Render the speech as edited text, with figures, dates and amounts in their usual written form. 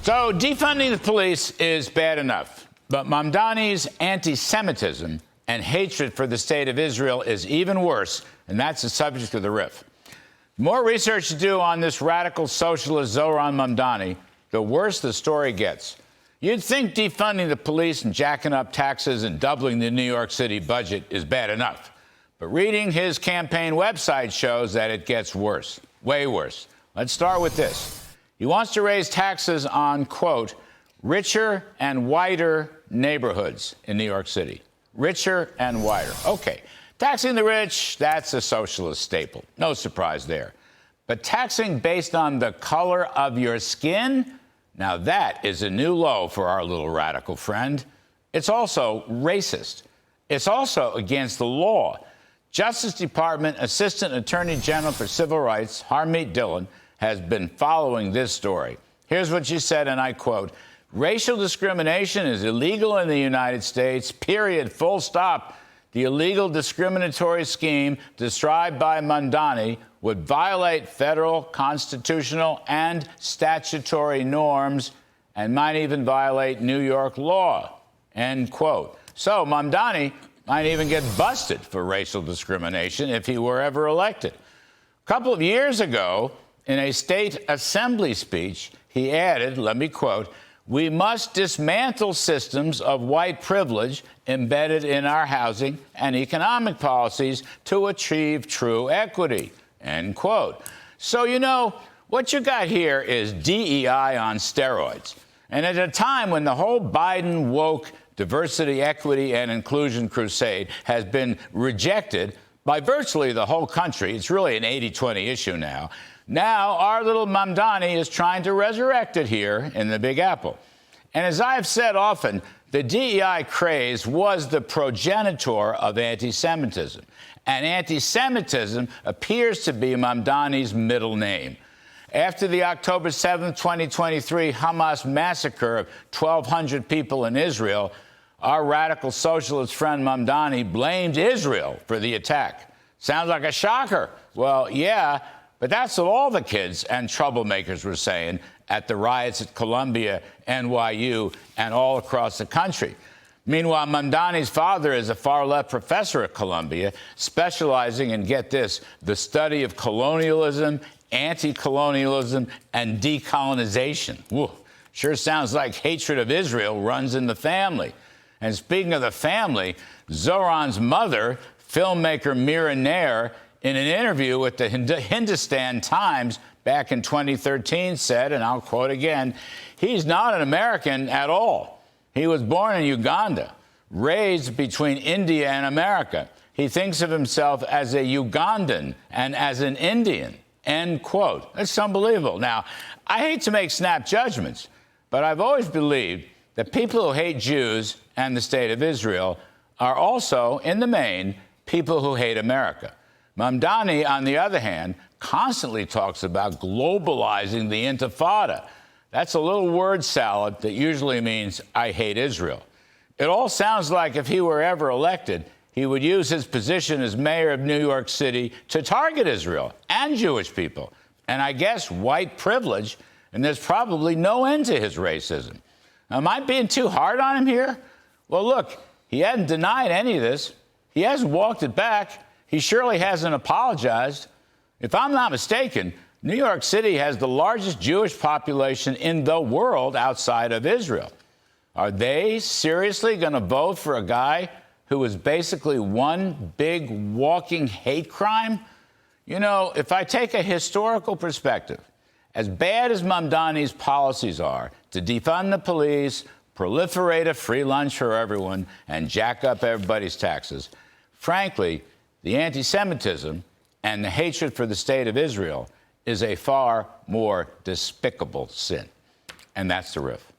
So defunding the police is bad enough, but Mamdani's anti-Semitism and hatred for the state of Israel is even worse, and that's the subject of the riff. More research to do on this radical socialist Zohran Mamdani, the worse the story gets. You'd think defunding the police and jacking up taxes and doubling the New York City budget is bad enough. But reading his campaign website shows that it gets worse, way worse. Let's start with this. He wants to raise taxes on, quote, richer and whiter neighborhoods in New York City. Richer and whiter. Okay. Taxing the rich, that's a socialist staple. No surprise there. But taxing based on the color of your skin? Now that is a new low for our little radical friend. It's also racist. It's also against the law. Justice Department Assistant Attorney General for Civil Rights, Harmeet Dillon, has been following this story. Here's what she said, and I quote, "Racial discrimination is illegal in the United States, period, full stop. The illegal discriminatory scheme described by Mamdani would violate federal, constitutional, and statutory norms and might even violate New York law," end quote. So Mamdani might even get busted for racial discrimination if he were ever elected. A couple of years ago, in a state assembly speech, he added, let me quote, "We must dismantle systems of white privilege embedded in our housing and economic policies to achieve true equity," end quote. So, you know, what you got here is DEI on steroids. And at a time when the whole Biden woke diversity, equity, and inclusion crusade has been rejected by virtually the whole country, it's really an 80-20 issue now. Now, our little Mamdani is trying to resurrect it here in the Big Apple. And as I've said often, the DEI craze was the progenitor of anti-Semitism. And anti-Semitism appears to be Mamdani's middle name. After the October 7, 2023 Hamas massacre of 1,200 people in Israel, our radical socialist friend Mamdani blamed Israel for the attack. Sounds like a shocker. Well, yeah, but that's what all the kids and troublemakers were saying at the riots at Columbia, NYC, and all across the country. Meanwhile, Mamdani's father is a far-left professor at Columbia, specializing in, get this, the study of colonialism, anti-colonialism, and decolonization. Woo, sure sounds like hatred of Israel runs in the family. And speaking of the family, Zohran's mother, filmmaker Mira Nair, in an interview with the Hindustan Times back in 2013 said, and I'll quote again, "He's not an American at all. He was born in Uganda, raised between India and America. He thinks of himself as a Ugandan and as an Indian," end quote. That's unbelievable. Now, I hate to make snap judgments, but I've always believed that people who hate Jews and the state of Israel are also, in the main, people who hate America. Mamdani, on the other hand, constantly talks about globalizing the intifada. That's a little word salad that usually means I hate Israel. It all sounds like if he were ever elected, he would use his position as mayor of New York City to target Israel and Jewish people, and I guess white privilege, and there's probably no end to his racism. Now, am I being too hard on him here? Well, look, he hasn't denied any of this. He hasn't walked it back. He surely hasn't apologized. If I'm not mistaken, New York City has the largest Jewish population in the world outside of Israel. Are they seriously going to vote for a guy who is basically one big walking hate crime? You know, if I take a historical perspective, as bad as Mamdani's policies are to defund the police, proliferate a free lunch for everyone, and jack up everybody's taxes, frankly, the anti-Semitism and the hatred for the state of Israel is a far more despicable sin. And that's the riff.